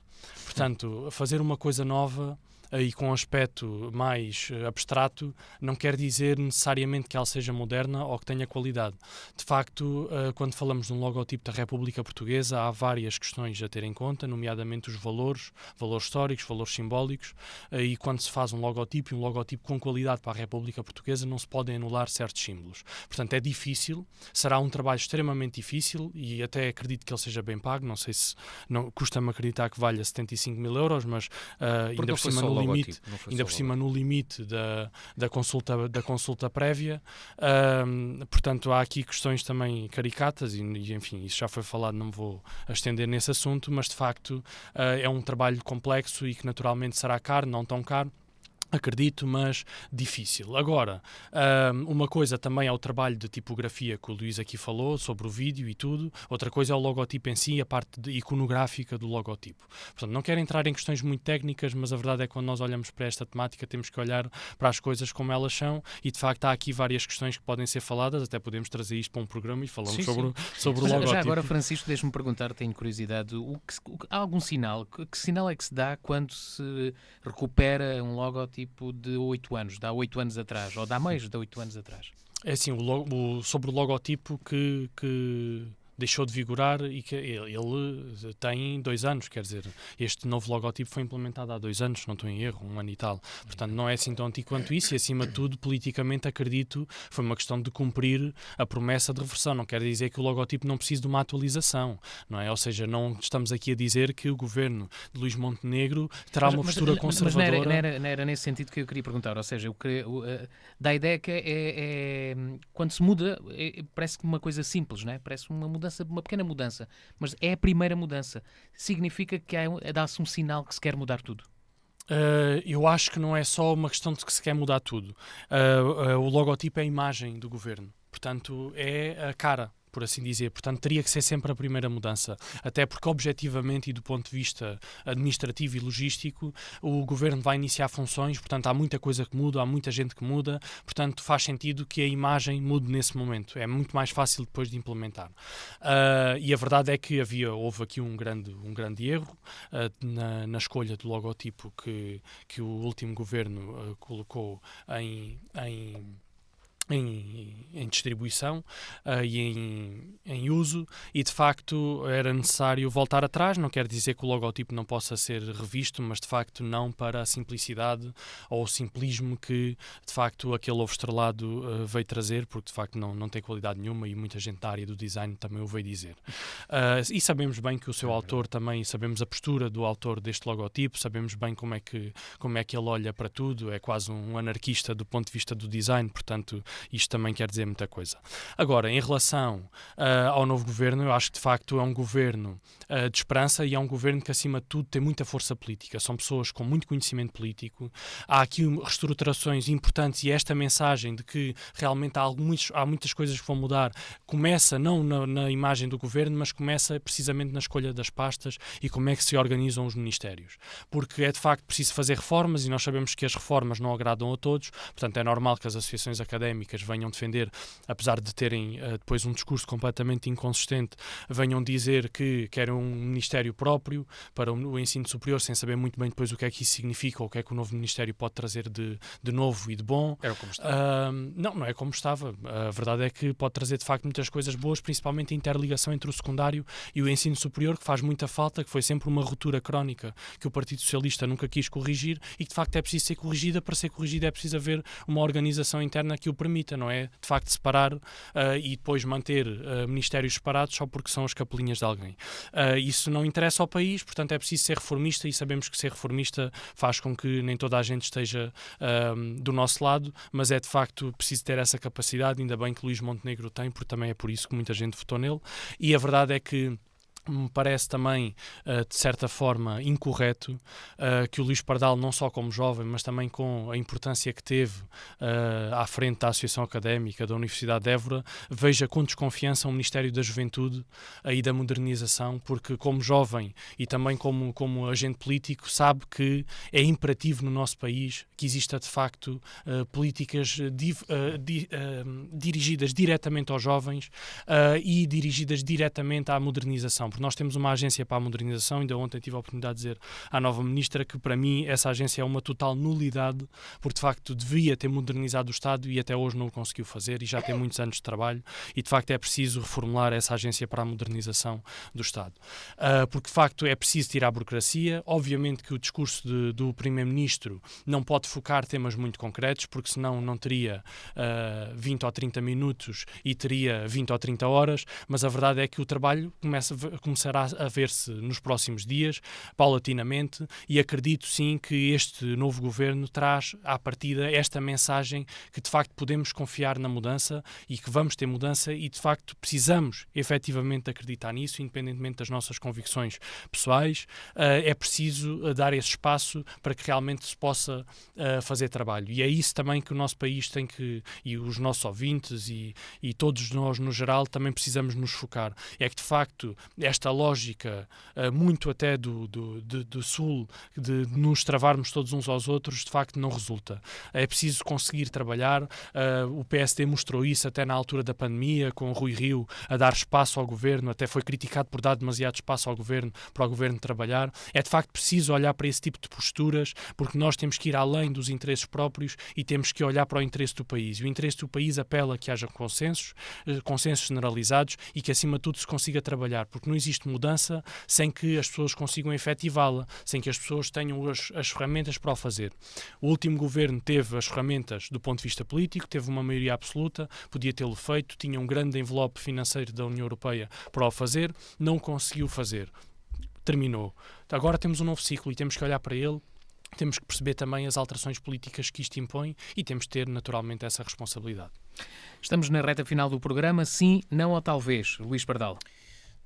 Portanto, fazer uma coisa nova e com um aspecto mais abstrato, não quer dizer necessariamente que ela seja moderna ou que tenha qualidade. De facto, quando falamos de um logotipo da República Portuguesa, há várias questões a ter em conta, nomeadamente os valores históricos, valores simbólicos, e quando se faz um logotipo com qualidade para a República Portuguesa, não se podem anular certos símbolos. Portanto, é difícil, será um trabalho extremamente difícil e até acredito que ele seja bem pago, não sei se, custa-me acreditar que valha 75 mil euros, mas ainda por cima no limite da consulta prévia. Portanto, há aqui questões também caricatas e, enfim, isso já foi falado, não me vou estender nesse assunto, mas de facto é um trabalho complexo e que naturalmente será caro, não tão caro, acredito, mas difícil. Agora, uma coisa também é o trabalho de tipografia que o Luís aqui falou, sobre o vídeo e tudo. Outra coisa é o logotipo em si, a parte iconográfica do logotipo. Portanto, não quero entrar em questões muito técnicas, mas a verdade é que quando nós olhamos para esta temática temos que olhar para as coisas como elas são e, de facto, há aqui várias questões que podem ser faladas, até podemos trazer isto para um programa e falamos sobre o logotipo. Já agora, Francisco, deixa-me perguntar, tenho curiosidade, há algum sinal? Que sinal é que se dá quando se recupera um logotipo de 8 anos, de há 8 anos atrás, ou de há mais de 8 anos atrás? É assim, sobre o logotipo que deixou de vigorar e que ele tem 2 anos, quer dizer, este novo logotipo foi implementado há 2 anos, não estou em erro, 1 ano e tal. Portanto, não é assim tão antigo quanto isso e, acima de tudo, politicamente, acredito, foi uma questão de cumprir a promessa de reversão. Não quer dizer que o logotipo não precise de uma atualização, não é? Ou seja, não estamos aqui a dizer que o governo de Luís Montenegro terá uma postura conservadora. Mas não era nesse sentido que eu queria perguntar, ou seja, dá a ideia que quando se muda, parece que uma coisa simples, não é? Parece uma mudança, uma pequena mudança, mas é a primeira mudança. Significa que dá-se um sinal que se quer mudar tudo. Eu acho que não é só uma questão de que se quer mudar tudo. O logotipo é a imagem do governo, portanto é a cara, por assim dizer. Portanto, teria que ser sempre a primeira mudança. Até porque, objetivamente e do ponto de vista administrativo e logístico, o governo vai iniciar funções, portanto, há muita coisa que muda, há muita gente que muda, portanto, faz sentido que a imagem mude nesse momento. É muito mais fácil depois de implementar. E a verdade é que houve aqui um grande erro na escolha do logotipo que o último governo colocou em distribuição e em uso, e de facto era necessário voltar atrás. Não quer dizer que o logotipo não possa ser revisto, mas de facto não para a simplicidade ou o simplismo que de facto aquele ovo estrelado veio trazer, porque de facto não tem qualidade nenhuma e muita gente da área do design também o veio dizer. E sabemos bem que o seu autor também, sabemos a postura do autor deste logotipo, sabemos bem como é que ele olha para tudo, é quase um anarquista do ponto de vista do design, portanto isto também quer dizer muita coisa. Agora, em relação ao novo governo, eu acho que de facto é um governo de esperança e é um governo que, acima de tudo, tem muita força política. São pessoas com muito conhecimento político. Há aqui reestruturações importantes e esta mensagem de que realmente há muitas coisas que vão mudar começa não na imagem do governo, mas começa precisamente na escolha das pastas e como é que se organizam os ministérios. Porque é de facto preciso fazer reformas e nós sabemos que as reformas não agradam a todos, portanto é normal que as associações académicas venham defender, apesar de terem depois um discurso completamente inconsistente, venham dizer que querem um ministério próprio para o ensino superior, sem saber muito bem depois o que é que isso significa ou o que é que o novo ministério pode trazer de novo e de bom. Era como estava. Não é como estava. A verdade é que pode trazer de facto muitas coisas boas, principalmente a interligação entre o secundário e o ensino superior, que faz muita falta, que foi sempre uma ruptura crónica que o Partido Socialista nunca quis corrigir e que de facto é preciso ser corrigida. Para ser corrigida é preciso haver uma organização interna que o permita, não é? De facto separar e depois manter ministérios separados só porque são as capelinhas de alguém. Isso não interessa ao país, portanto é preciso ser reformista e sabemos que ser reformista faz com que nem toda a gente esteja do nosso lado, mas é de facto preciso ter essa capacidade, ainda bem que Luís Montenegro tem, porque também é por isso que muita gente votou nele, e a verdade é que me parece também, de certa forma, incorreto que o Luís Pardal, não só como jovem, mas também com a importância que teve à frente da Associação Académica da Universidade de Évora, veja com desconfiança o Ministério da Juventude e da Modernização, porque como jovem e também como agente político, sabe que é imperativo no nosso país que exista, de facto, políticas dirigidas diretamente aos jovens e dirigidas diretamente à modernização. Porque nós temos uma agência para a modernização, ainda ontem tive a oportunidade de dizer à nova ministra que para mim essa agência é uma total nulidade, porque de facto devia ter modernizado o Estado e até hoje não o conseguiu fazer e já tem muitos anos de trabalho e de facto é preciso reformular essa agência para a modernização do Estado. Porque de facto é preciso tirar a burocracia, obviamente que o discurso do Primeiro-Ministro não pode focar temas muito concretos, porque senão não teria 20 ou 30 minutos e teria 20 ou 30 horas, mas a verdade é que o trabalho começará a ver-se nos próximos dias, paulatinamente, e acredito sim que este novo governo traz à partida esta mensagem que de facto podemos confiar na mudança e que vamos ter mudança e de facto precisamos efetivamente acreditar nisso, independentemente das nossas convicções pessoais. É preciso dar esse espaço para que realmente se possa fazer trabalho. E é isso também que o nosso país tem que, e os nossos ouvintes e todos nós no geral também precisamos nos focar. É que de facto esta lógica muito até do Sul, de nos travarmos todos uns aos outros, de facto não resulta. É preciso conseguir trabalhar. O PSD mostrou isso até na altura da pandemia, com o Rui Rio a dar espaço ao governo, até foi criticado por dar demasiado espaço ao governo, para o governo trabalhar. É de facto preciso olhar para esse tipo de posturas, porque nós temos que ir além dos interesses próprios e temos que olhar para o interesse do país. E o interesse do país apela a que haja consensos generalizados e que acima de tudo se consiga trabalhar, porque não existe mudança sem que as pessoas consigam efetivá-la, sem que as pessoas tenham as ferramentas para o fazer. O último governo teve as ferramentas do ponto de vista político, teve uma maioria absoluta, podia tê-lo feito, tinha um grande envelope financeiro da União Europeia para o fazer, não conseguiu fazer. Terminou. Agora temos um novo ciclo e temos que olhar para ele, temos que perceber também as alterações políticas que isto impõe e temos que ter naturalmente essa responsabilidade. Estamos na reta final do programa. Sim, não ou talvez, Luís Pardal?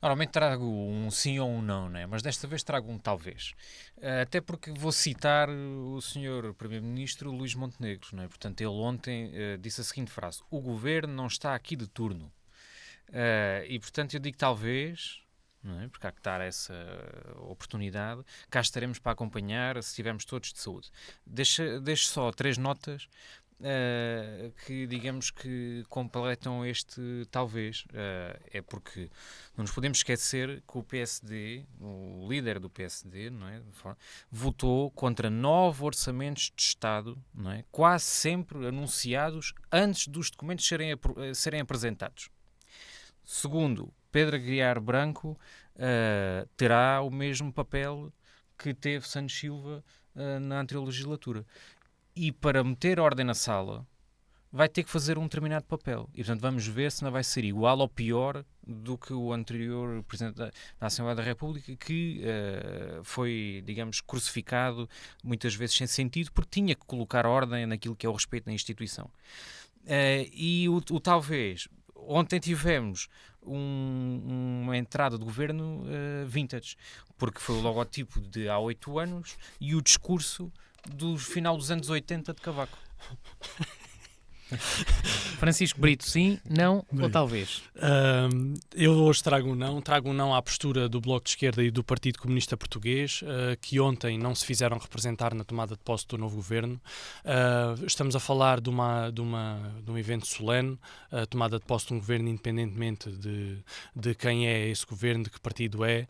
Normalmente trago um sim ou um não, né? Mas desta vez trago um talvez. Até porque vou citar o Sr. Primeiro-Ministro Luís Montenegro, não é? Portanto, ele ontem disse a seguinte frase: o governo não está aqui de turno. E, portanto, eu digo talvez, não é? Porque há que dar essa oportunidade. Cá estaremos para acompanhar, se estivermos todos de saúde. Deixo só 3 notas que, digamos, que completam este talvez. É porque não nos podemos esquecer que o PSD, o líder do PSD, não é? Votou contra 9 orçamentos de Estado, não é? Quase sempre anunciados antes dos documentos serem apresentados. Segundo, Pedro Aguiar Branco terá o mesmo papel que teve Santos Silva na anterior legislatura. E para meter ordem na sala vai ter que fazer um determinado papel. E, portanto, vamos ver se não vai ser igual ou pior do que o anterior Presidente da Assembleia da República, que foi, digamos, crucificado muitas vezes sem sentido, porque tinha que colocar ordem naquilo que é o respeito na instituição. E o talvez... Ontem tivemos uma entrada do governo vintage, porque foi o logotipo de há 8 anos e o discurso do final dos anos 80 de Cavaco. Francisco Brito, sim, não ou talvez? Eu hoje trago um não à postura do Bloco de Esquerda e do Partido Comunista Português, que ontem não se fizeram representar na tomada de posse do novo governo. Estamos a falar de um evento solene, a tomada de posse de um governo, independentemente de quem é esse governo, de que partido é.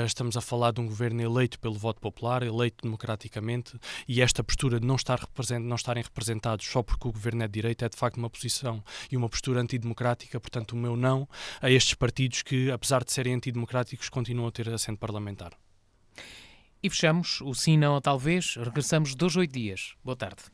Estamos a falar de um governo eleito pelo voto popular, eleito democraticamente, e esta postura de não estarem representados só porque o governo é de direita é de facto uma posição e uma postura antidemocrática. Portanto, o meu não a estes partidos que, apesar de serem antidemocráticos, continuam a ter assento parlamentar. E fechamos o sim, não ou talvez. Regressamos 2 a 8 dias. Boa tarde.